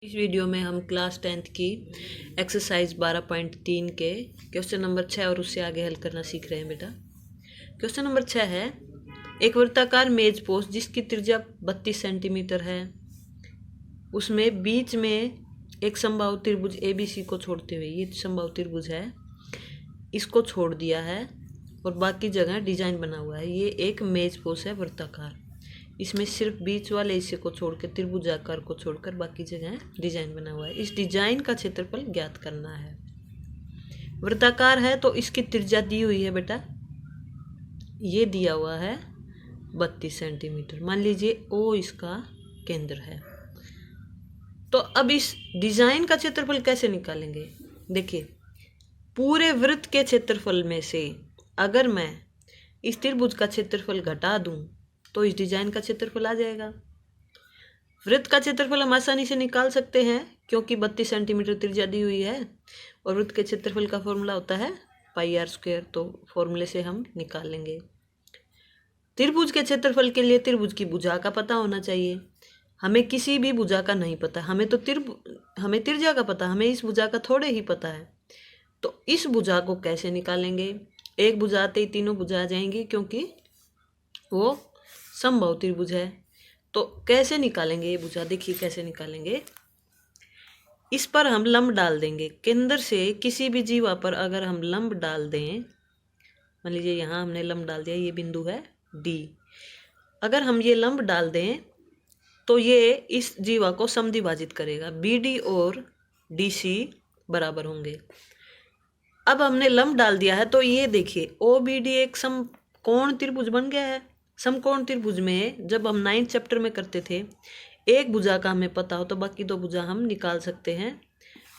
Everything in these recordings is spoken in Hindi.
इस वीडियो में हम क्लास 10th की एक्सरसाइज 12.3 के क्वेश्चन नंबर 6 और उससे आगे हल करना सीख रहे हैं बेटा। क्वेश्चन नंबर 6 है, एक वृत्ताकार मेज पोस्ट जिसकी त्रिज्या 32 सेंटीमीटर है, उसमें बीच में एक समबाहु त्रिभुज ABC को छोड़ते हुए, ये समबाहु त्रिभुज है, इसको छोड़ दिया है और बाकी जगह डिजाइन बना हुआ है। ये एक मेज पोस्ट है वृत्ताकार, इसमें सिर्फ बीच वाले हिस्से को छोड़कर, त्रिभुजाकार को छोड़कर बाकी जगह डिजाइन बना हुआ है। इस डिजाइन का क्षेत्रफल ज्ञात करना है। वृत्ताकार है तो इसकी त्रिज्या दी हुई है बेटा, ये दिया हुआ है 32 सेंटीमीटर। मान लीजिए O इसका केंद्र है। तो अब इस डिजाइन का क्षेत्रफल कैसे निकालेंगे? देखिए, पूरे वृत्त के क्षेत्रफल में से अगर मैं इस त्रिभुज का क्षेत्रफल घटा दूं तो इस डिजाइन का क्षेत्रफल आ जाएगा। वृत्त का क्षेत्रफल हम आसानी से निकाल सकते हैं क्योंकि 32 सेंटीमीटर त्रिज्या दी हुई है और वृत्त के क्षेत्रफल का फॉर्मूला होता है πr², तो फॉर्मूले से हम निकाल लेंगे। त्रिभुज के क्षेत्रफल के लिए त्रिभुज की भुजा का पता होना चाहिए। हमें किसी भी भुजा का नहीं पता, हमें त्रिज्या का पता, हमें इस भुजा का थोड़े ही पता है। तो इस भुजा को कैसे निकालेंगे? एक भुजा आते ही तीनों भुजा आ जाएंगी क्योंकि वो समबाहु त्रिभुज है। तो कैसे निकालेंगे ये भुजा? देखिए कैसे निकालेंगे। इस पर हम लंब डाल देंगे। केंद्र से किसी भी जीवा पर अगर हम लंब डाल दें, मान लीजिए यहाँ हमने लंब डाल दिया, ये बिंदु है D। अगर हम ये लंब डाल दें तो ये इस जीवा को समद्विभाजित करेगा। BD और DC बराबर होंगे। अब हमने लंब डाल दिया है तो ये देखिए OBD एक समकोण त्रिभुज बन गया है। समकोण त्रिभुज में जब हम 9th चैप्टर में करते थे, एक भुजा का हमें पता हो तो बाकी दो भुजा हम निकाल सकते हैं।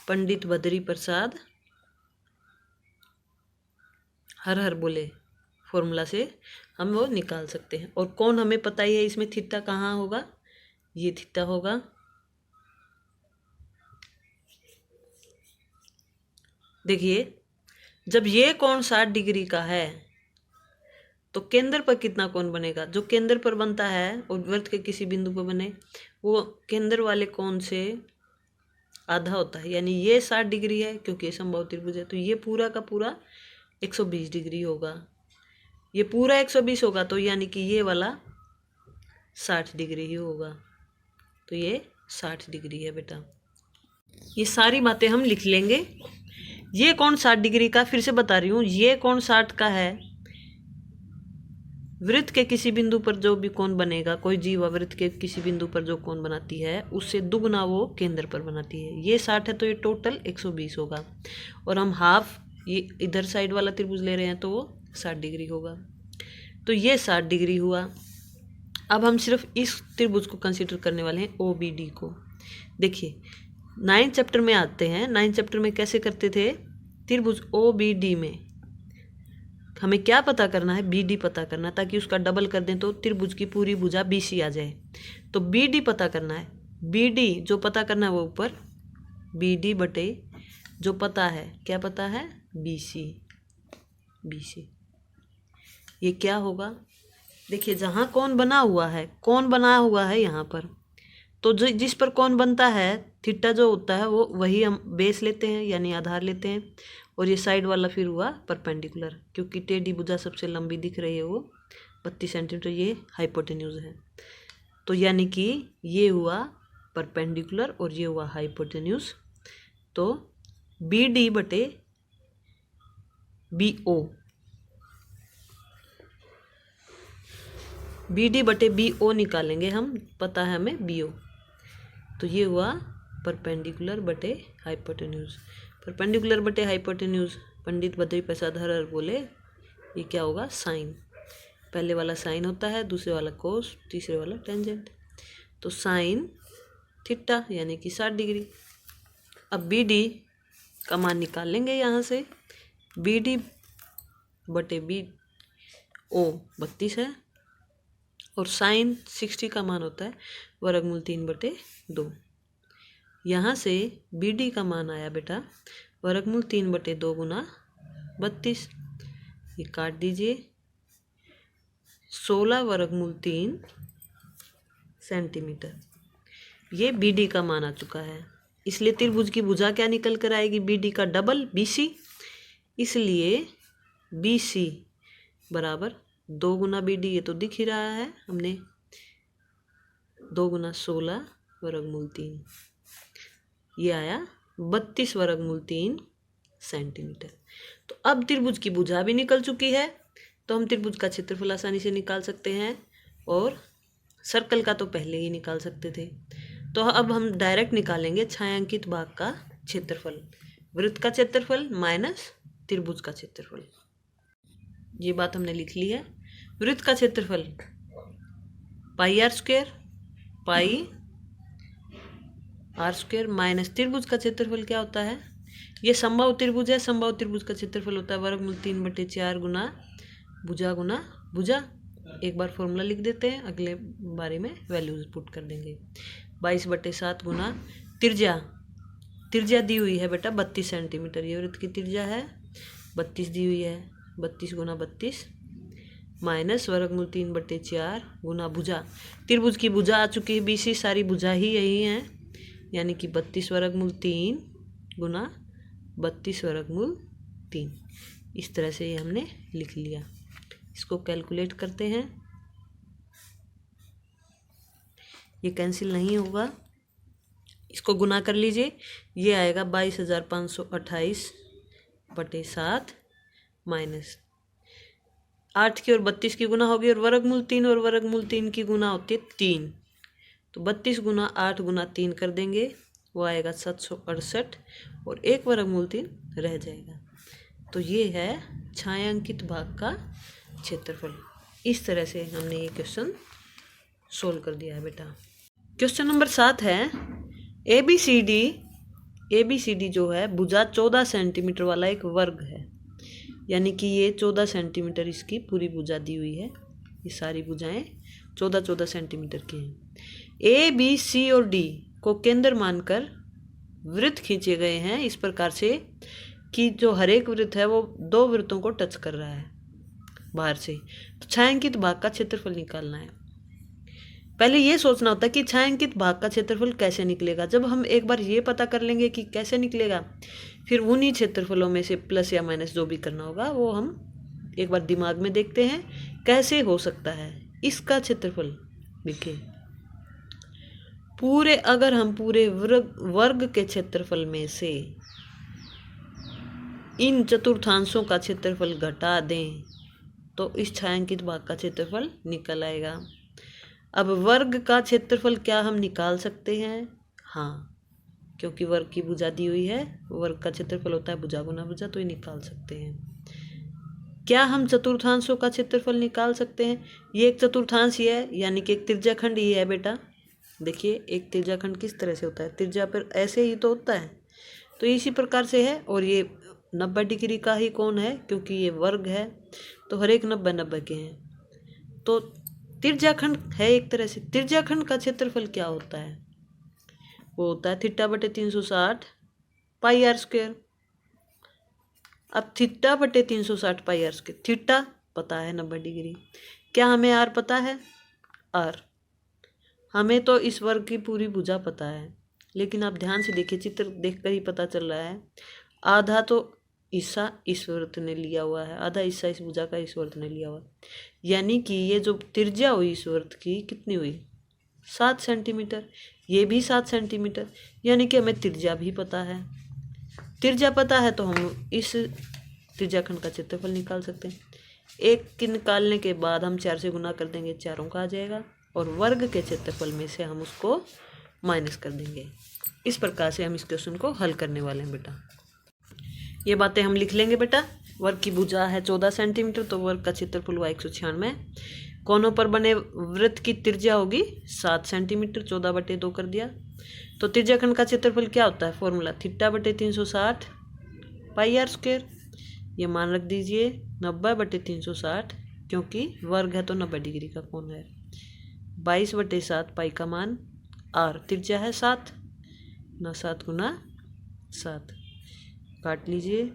पंडित बद्री प्रसाद हर हर बोले फॉर्मूला से हम वो निकाल सकते हैं। और कौन हमें पता ही है, इसमें थीटा कहाँ होगा? ये थीटा होगा। देखिए, जब ये कोण 60 डिग्री का है तो केंद्र पर कितना कोण बनेगा? जो केंद्र पर बनता है और वृत्त के किसी बिंदु पर बने, वो केंद्र वाले कोण से आधा होता है। यानी ये 60 डिग्री है क्योंकि ये समबाहु त्रिभुज है, तो ये पूरा का पूरा 120 डिग्री होगा। ये पूरा 120 होगा तो यानी कि ये वाला 60 डिग्री ही होगा। तो ये 60 डिग्री है बेटा। ये सारी बातें हम लिख लेंगे। ये कोण 60 डिग्री का, फिर से बता रही हूँ, ये कोण 60 का है। वृत्त के किसी बिंदु पर जो भी कोण बनेगा, कोई जीवा वृत्त के किसी बिंदु पर जो कोण बनाती है उससे दुगना वो केंद्र पर बनाती है। ये 60 है तो ये टोटल 120 होगा। और हम हाफ ये इधर साइड वाला त्रिभुज ले रहे हैं तो वो 60 डिग्री होगा। तो ये 60 डिग्री हुआ। अब हम सिर्फ इस त्रिभुज को कंसिडर करने वाले हैं, OBD को। देखिए 9th चैप्टर में आते हैं। 9th चैप्टर में कैसे करते थे? त्रिभुज OBD में हमें क्या पता करना है? BD पता करना, ताकि उसका डबल कर दें तो त्रिभुज की पूरी भुजा BC आ जाए। तो BD पता करना है। BD जो पता करना है वो ऊपर BD बटे जो पता है, क्या पता है? BC। ये क्या होगा? देखिए जहाँ कौन बना हुआ है, कौन बना हुआ है यहाँ पर, तो जो जिस पर कौन बनता है, थीटा जो होता है वो वही हम बेस लेते हैं यानी आधार लेते हैं। और ये साइड वाला फिर हुआ परपेंडिकुलर, क्योंकि टेढ़ी भुजा सबसे लंबी दिख रही है वो 32 सेंटीमीटर, ये हाइपोटेन्यूज है। तो यानी कि ये हुआ परपेंडिकुलर और ये हुआ हाइपोटेन्यूज। तो BD बटे BO, BD बटे BO निकालेंगे हम, पता है हमें BO। तो ये हुआ परपेंडिकुलर बटे हाइपोटेन्यूज। परपेंडिकुलर बटे हाइपोटेन्यूज, पंडित बद्री प्रसाद हर हर बोले, ये क्या होगा? साइन। पहले वाला साइन होता है, दूसरे वाला कोस, तीसरे वाला टेंजेंट। तो साइन थीटा यानी कि 60 डिग्री। अब BD का मान निकाल लेंगे यहाँ से। BD बटे BO 32 है और साइन 60 का मान होता है वर्गमूल 3/2। यहाँ से BD का मान आया बेटा वर्गमूल 3/2 गुना 32। ये काट दीजिए, 16 वर्गमूल 3 सेंटीमीटर। ये बी डी का मान आ चुका है, इसलिए त्रिभुज की भुजा क्या निकल कर आएगी, बी डी का डबल बी सी। इसलिए बी सी बराबर 2 गुना बी डी, ये तो दिख ही रहा है हमने, 2 गुना 16 वर्गमूल 3, ये आया 32 वर्गमूल 3 सेंटीमीटर। तो अब त्रिभुज की भुजा भी निकल चुकी है, तो हम त्रिभुज का क्षेत्रफल आसानी से निकाल सकते हैं, और सर्कल का तो पहले ही निकाल सकते थे। तो अब हम डायरेक्ट निकालेंगे छायांकित भाग का क्षेत्रफल, वृत्त का क्षेत्रफल माइनस त्रिभुज का क्षेत्रफल। ये बात हमने लिख ली है। वृत्त का क्षेत्रफल pi R square, pi R square minus त्रिभुज का क्षेत्रफल क्या होता है, ये समबाहु त्रिभुज है, समबाहु त्रिभुज का क्षेत्रफल होता है वर्गमूल 3/4 गुना भुजा। एक बार फॉर्मूला लिख देते हैं, अगले बारे में वैल्यूज पुट कर देंगे। 22/7 गुना त्रिज्या दी हुई है बेटा 32 सेंटीमीटर, ये वृत्त की त्रिज्या है 32 दी हुई है, 32 गुना 32 माइनस वर्गमूल 3/4 गुना भुजा। त्रिभुज की भुजा आ चुकी है बीसी, सारी भुजा ही यही है, यानी कि 32 वर्गमूल 3 गुना 32 वर्गमूल 3। इस तरह से ये हमने लिख लिया। इसको कैलकुलेट करते हैं, ये कैंसिल नहीं होगा, इसको गुना कर लीजिए, ये आएगा 22,528/7 माइनस 8 की और 32 की गुना होगी, और वर्गमूल 3 की गुना होती है 3, तो 32 गुना 8 गुना 3 कर देंगे, वो आएगा 768, और 1 वर्गमूल 3 रह जाएगा। तो ये है छायांकित भाग का क्षेत्रफल। इस तरह से हमने ये क्वेश्चन सोल्व कर दिया है बेटा। क्वेश्चन नंबर 7 है, ए बी सी डी जो है भुजा 14 सेंटीमीटर वाला एक वर्ग है, यानी कि ये 14 सेंटीमीटर इसकी पूरी भुजा दी हुई है, ये सारी भुजाएं 14 सेंटीमीटर की हैं। ए बी सी और डी को केंद्र मानकर वृत्त खींचे गए हैं इस प्रकार से कि जो हर एक वृत्त है वो 2 वृत्तों को टच कर रहा है बाहर से। तो छायांकित भाग का क्षेत्रफल निकालना है। पहले ये सोचना होता है कि छायांकित भाग का क्षेत्रफल कैसे निकलेगा। जब हम एक बार ये पता कर लेंगे कि कैसे निकलेगा, फिर उन्हीं क्षेत्रफलों में से प्लस या माइनस जो भी करना होगा वो हम एक बार दिमाग में देखते हैं कैसे हो सकता है। इसका क्षेत्रफल देखिए, अगर हम पूरे वर्ग के क्षेत्रफल में से इन चतुर्थांशों का क्षेत्रफल घटा दें तो इस छायांकित भाग का क्षेत्रफल निकल आएगा। अब वर्ग का क्षेत्रफल क्या हम निकाल सकते हैं? हाँ, क्योंकि वर्ग की भुजा दी हुई है, वर्ग का क्षेत्रफल होता है भुजा गुना भुजा, तो ये निकाल सकते हैं। क्या हम चतुर्थांशों का क्षेत्रफल निकाल सकते हैं? ये एक चतुर्थांश ही है, यानी कि एक त्रिज्याखंड ही है बेटा। देखिए एक त्रिज्याखंड किस तरह से होता है, त्रिज्या पर ऐसे ही तो होता है, तो इसी प्रकार से है। और ये 90 डिग्री का ही कोण है, क्योंकि ये वर्ग है तो हर एक 90 के हैं, तो त्रिज्याखंड है एक तरह से। त्रिज्याखंड का क्षेत्रफल क्या होता है? वो होता है θ/360 पाई आर स्क्वायर। अब θ/360 पाई आर स्क्वायर, थीटा पता है 90 डिग्री, क्या हमें आर पता है? आर हमें तो इस वर्ग की पूरी भुजा पता है, लेकिन आप ध्यान से देखिए, चित्र देखकर ही पता चल रहा है आधा तो हिस्सा इस वृत्त ने लिया हुआ है, आधा हिस्सा इस भुजा का इस वृत्त ने लिया हुआ है, यानी कि ये जो त्रिज्या हुई इस वृत्त की कितनी हुई? 7 सेंटीमीटर। ये भी 7 सेंटीमीटर, यानी कि हमें त्रिज्या भी पता है। त्रिज्या पता है तो हम इस त्रिज्याखंड का क्षेत्रफल निकाल सकते हैं। एक के निकालने के बाद हम 4 से गुना कर देंगे, चारों का आ जाएगा, और वर्ग के क्षेत्रफल में से हम उसको माइनस कर देंगे। इस प्रकार से हम इस क्वेश्चन को हल करने वाले हैं बेटा। ये बातें हम लिख लेंगे बेटा। वर्ग की भुजा है 14 सेंटीमीटर, तो वर्ग का क्षेत्रफल हुआ 196। कोनों पर बने वृत्त की त्रिज्या होगी 7 सेंटीमीटर, 14/2 कर दिया। तो त्रिज्याखंड का क्षेत्रफल क्या होता है? Formula θ/360 pi R square. ये मान रख दीजिए 90/360, क्योंकि वर्ग है तो 90 डिग्री का कोण है। 22/7 पाई का मान, आर त्रिज्या है 7, 7 गुना 7, काट लीजिए।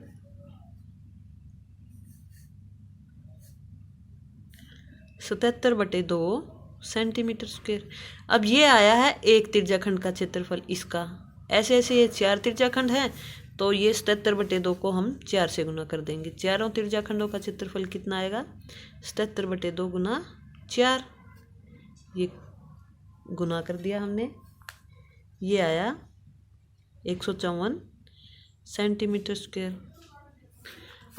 77/2 सेंटीमीटर स्क्वायर। अब ये आया है एक त्रिज्याखंड का क्षेत्रफल इसका, ऐसे ऐसे ये 4 त्रिज्याखंड हैं, तो ये 77/2 को हम 4 से गुना कर देंगे। चारों त्रिज्याखंडों का क्षेत्रफल कितना आएगा? 77/2 गुना 4। ये गुना कर दिया हमने, ये आया 154 सेंटीमीटर स्क्वायर।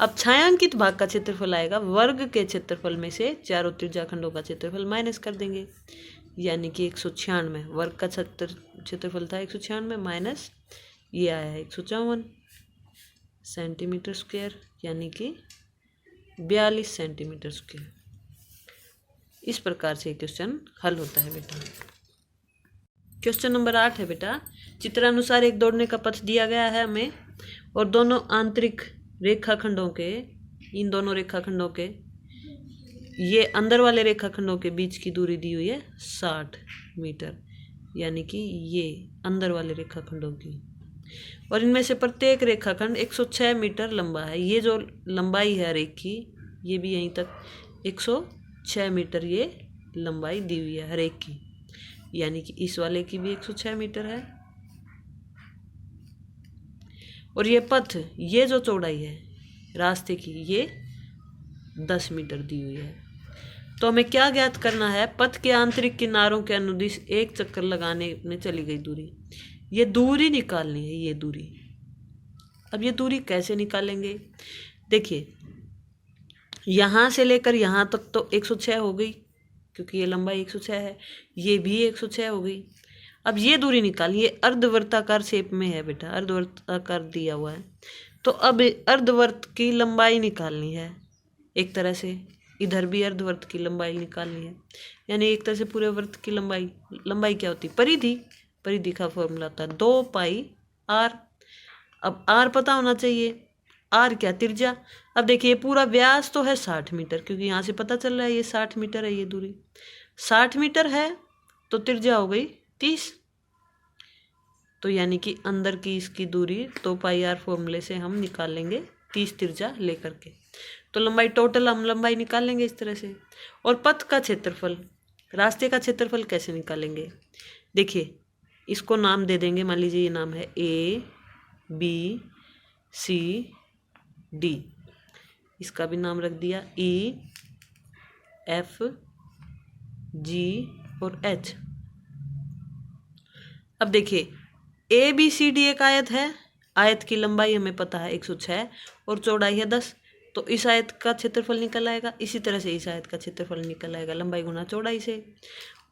अब छायांकित भाग का क्षेत्रफल आएगा वर्ग के क्षेत्रफल में से चारों त्रिज्याखंडों का क्षेत्रफल माइनस कर देंगे, यानी कि 196। वर्ग का क्षेत्रफल था 196 माइनस ये आया है 154 सेंटीमीटर स्क्वायर, यानी कि 42 सेंटीमीटर स्क्वायर। इस प्रकार से क्वेश्चन हल होता है बेटा। क्वेश्चन नंबर 8 है बेटा, चित्रानुसार एक दौड़ने का पथ दिया गया है हमें और दोनों आंतरिक रेखाखंडों के, इन दोनों रेखाखंडों के, ये अंदर वाले रेखाखंडों के बीच की दूरी दी हुई है 60 मीटर, यानी कि ये अंदर वाले रेखाखंडों की, और इनमें से प्रत्येक रेखाखंड 106 मीटर लंबा है। ये जो लंबाई है रेख की, ये भी यहीं तक 106 मीटर ये लंबाई दी हुई है हर एक की, यानी कि इस वाले की भी 106 मीटर है। और ये पथ, ये जो चौड़ाई है रास्ते की, ये 10 मीटर दी हुई है। तो हमें क्या ज्ञात करना है? पथ के आंतरिक किनारों के अनुदिश एक चक्कर लगाने में चली गई दूरी, ये दूरी निकालनी है, ये दूरी। अब ये दूरी कैसे निकालेंगे? देखिए, यहाँ से लेकर यहाँ तक तो 106 हो गई, क्योंकि ये लंबाई 106 है, ये भी 106 हो गई। अब ये दूरी निकालिए, अर्धवर्ताकार शेप में है बेटा, अर्धवर्ताकार दिया हुआ है, तो अब अर्धवर्त की लंबाई निकालनी है एक तरह से, इधर भी अर्धवर्त की लंबाई निकालनी है, यानी एक तरह से पूरे वर्त की लंबाई क्या होती है? परिधि। परिधि का फॉर्मूला होता है 2 पाई r। अब r पता होना चाहिए, r क्या? त्रिज्या। अब देखिए पूरा व्यास तो है 60 मीटर, क्योंकि यहाँ से पता चल रहा है ये 60 मीटर है, ये दूरी 60 मीटर है, तो त्रिज्या हो गई 30। तो यानी कि अंदर की इसकी दूरी 2 पाई r फॉर्मूले से हम निकाल लेंगे 30 त्रिज्या लेकर के, तो लंबाई टोटल हम लंबाई निकाल लेंगे इस तरह से। और पथ का क्षेत्रफल, रास्ते का क्षेत्रफल कैसे निकालेंगे? देखिए, इसको नाम दे देंगे, मान लीजिए ये नाम है A B C D, इसका भी नाम रख दिया E F G और H। अब देखिए ABCD एक आयत है, आयत की लंबाई हमें पता है 106 और चौड़ाई है 10, तो इस आयत का क्षेत्रफल निकल आएगा। इसी तरह से इस आयत का क्षेत्रफल निकल आएगा लंबाई गुना चौड़ाई से।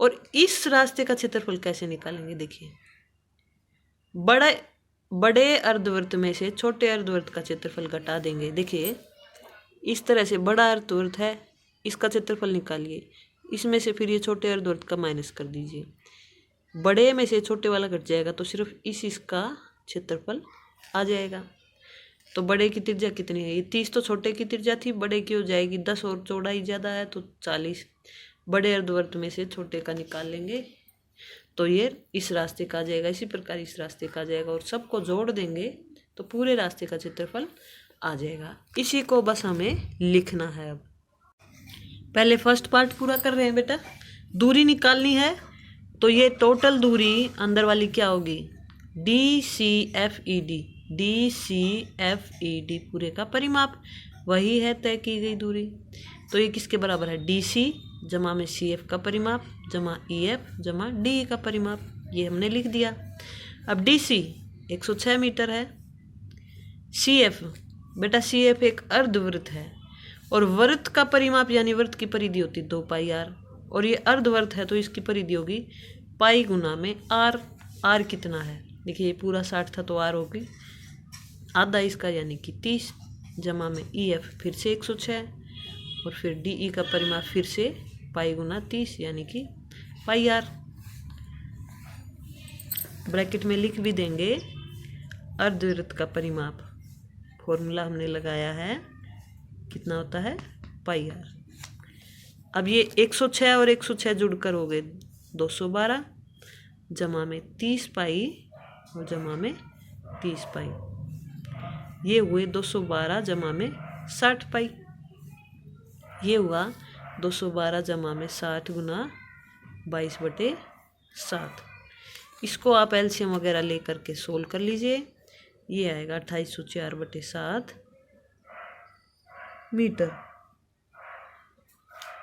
और इस रास्ते का क्षेत्रफल कैसे निकालेंगे? देखिए, बड़े अर्धवृत्त में से छोटे अर्धवृत्त का क्षेत्रफल घटा देंगे। देखिए, इस तरह से बड़ा अर्धवृत्त है, इसका क्षेत्रफल निकालिए, इसमें से फिर ये छोटे अर्धवृत्त का माइनस कर दीजिए, बड़े में से छोटे वाला घट जाएगा, तो सिर्फ इसका क्षेत्रफल आ जाएगा। तो बड़े की त्रिज्या कितनी है? ये 30 तो छोटे की त्रिज्या थी, बड़े की हो जाएगी 10 और चौड़ाई ज़्यादा है तो 40। बड़े अर्धवृत्त में से छोटे का निकाल लेंगे तो ये इस रास्ते का आ जाएगा, इसी प्रकार इस रास्ते का आ जाएगा, और सबको जोड़ देंगे तो पूरे रास्ते का क्षेत्रफल आ जाएगा। इसी को बस हमें लिखना है। अब पहले फर्स्ट पार्ट पूरा कर रहे हैं बेटा। दूरी निकालनी है, तो ये टोटल दूरी अंदर वाली क्या होगी? DCFED, DCFED पूरे का परिमाप, वही है तय की गई दूरी। तो ये किसके बराबर है? DC जमा में CF का परिमाप जमा EF जमा DE का परिमाप, ये हमने लिख दिया। अब DC 106 मीटर है, CF बेटा, CF एक अर्धवृत्त है, और वृत्त का परिमाप यानी वृत्त की परिधि होती 2 पाई r, और ये अर्धवृत्त है तो इसकी परिधि होगी पाई गुना में r। r कितना है? देखिए, ये पूरा 60 था तो r होगी आधा इसका, यानी कि 30 जमा में EF फिर से 106 और फिर DE का परिमाप फिर से पाई गुना 30, यानी कि पाई r। ब्रैकेट में लिख भी देंगे अर्धवृत्त का परिमाप, फॉर्मूला हमने लगाया है, कितना होता है? पाई r। अब ये 106 और 106 जुड़कर हो गए 212 जमा में 30 पाई और जमा में 30 पाई, ये हुए 212 जमा में 60 पाई, ये हुआ 212 जमा में 60 गुना 22/7। इसको आप एलसीएम वगैरह ले करके सोल्व कर लीजिए। ये आएगा 2804/7 मीटर।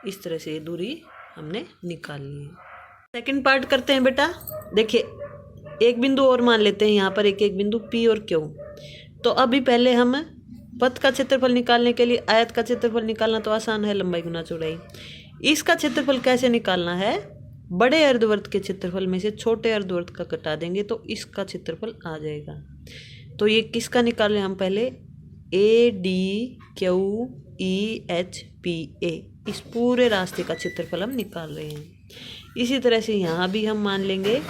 इस तरह से ये दूरी हमने निकाल ली है। सेकंड पार्ट करते हैं बेटा। देखिए एक बिंदु और मान लेते हैं यहाँ पर, एक बिंदु P और Q। तो अभी पहले हम पथ का क्षेत्रफल निकालने के लिए आयत का क्षेत्रफल निकालना तो आसान है, लंबाई गुना चौड़ाई। इसका क्षेत्रफल कैसे निकालना है? बड़े अर्धवृत्त के क्षेत्रफल में से छोटे अर्धवृत्त का घटा देंगे तो इसका क्षेत्रफल आ जाएगा। तो ये किसका निकाल रहे हैं हम पहले? ADQEHPA, इस पूरे रास्ते का क्षेत्रफल हम निकाल रहे हैं। इसी तरह से यहाँ भी हम मान लेंगे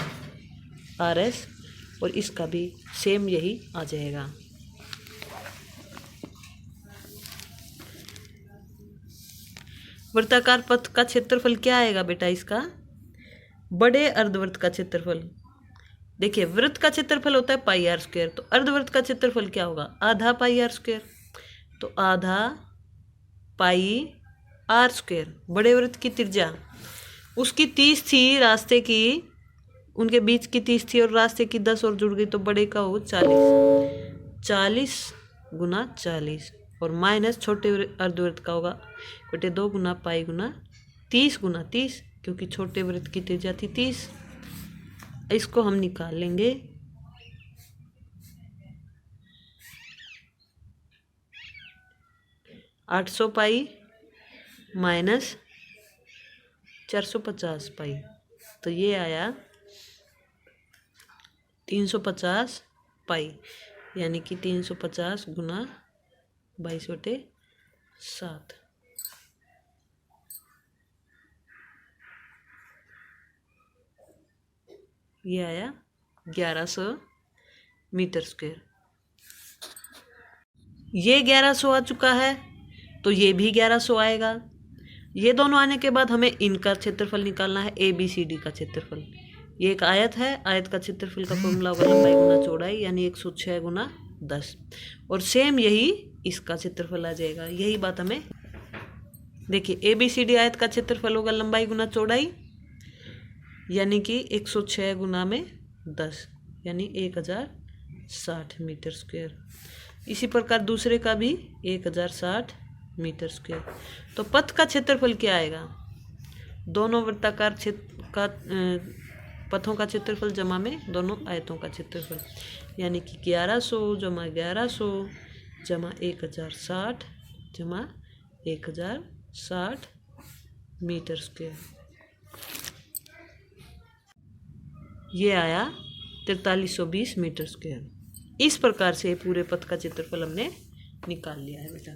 RS और इसका भी सेम यही आ जाएगा। वृत्ताकार पथ का क्षेत्रफल क्या आएगा बेटा? इसका बड़े अर्धवृत्त का क्षेत्रफल। देखिए वृत्त का क्षेत्रफल होता है πr², तो अर्धवृत्त का क्षेत्रफल क्या होगा? आधा πr²। तो आधा πr²। बड़े वृत्त की त्रिज्या उसकी 30 थी, रास्ते की उनके बीच की 30 थी और रास्ते की 10 और जुड़ गई तो बड़े का हो 40। 40 × 40 और माइनस छोटे अर्धवृत्त का होगा /2 × पाई × 30 × 30, क्योंकि छोटे वृत्त की त्रिज्या थी 30। इसको हम निकाल लेंगे। -800 पाई माइनस 450 पाई, तो ये आया 350 पाई, यानी कि 350 × 22/7। ये आया 1100 मीटर²। ये 1100 आ चुका है तो ये भी 1100 आएगा। ये दोनों आने के बाद हमें इनका क्षेत्रफल निकालना है, ABCD का क्षेत्रफल। ये एक आयत है, आयत का क्षेत्रफल का फॉर्मूला होगा लंबाई गुना चौड़ाई, यानी 106 × 10। और सेम यही इसका क्षेत्रफल आ जाएगा। यही बात हमें देखिए, ABCD आयत का क्षेत्रफल होगा लंबाई गुना चौड़ाई, यानी कि 106 × 10, यानी 1060 मीटर²। इसी प्रकार दूसरे का भी 1060 मीटर²। तो पथ का क्षेत्रफल क्या आएगा? दोनों वृत्ताकार क्षेत्र का पथों का क्षेत्रफल जमा में दोनों आयतों का क्षेत्रफल, यानी कि 1100 + 1100 = 1060 = 1060 मीटर²। ये आया 4320 मीटर²। इस प्रकार से पूरे पथ का क्षेत्रफल हमने निकाल लिया है बेटा।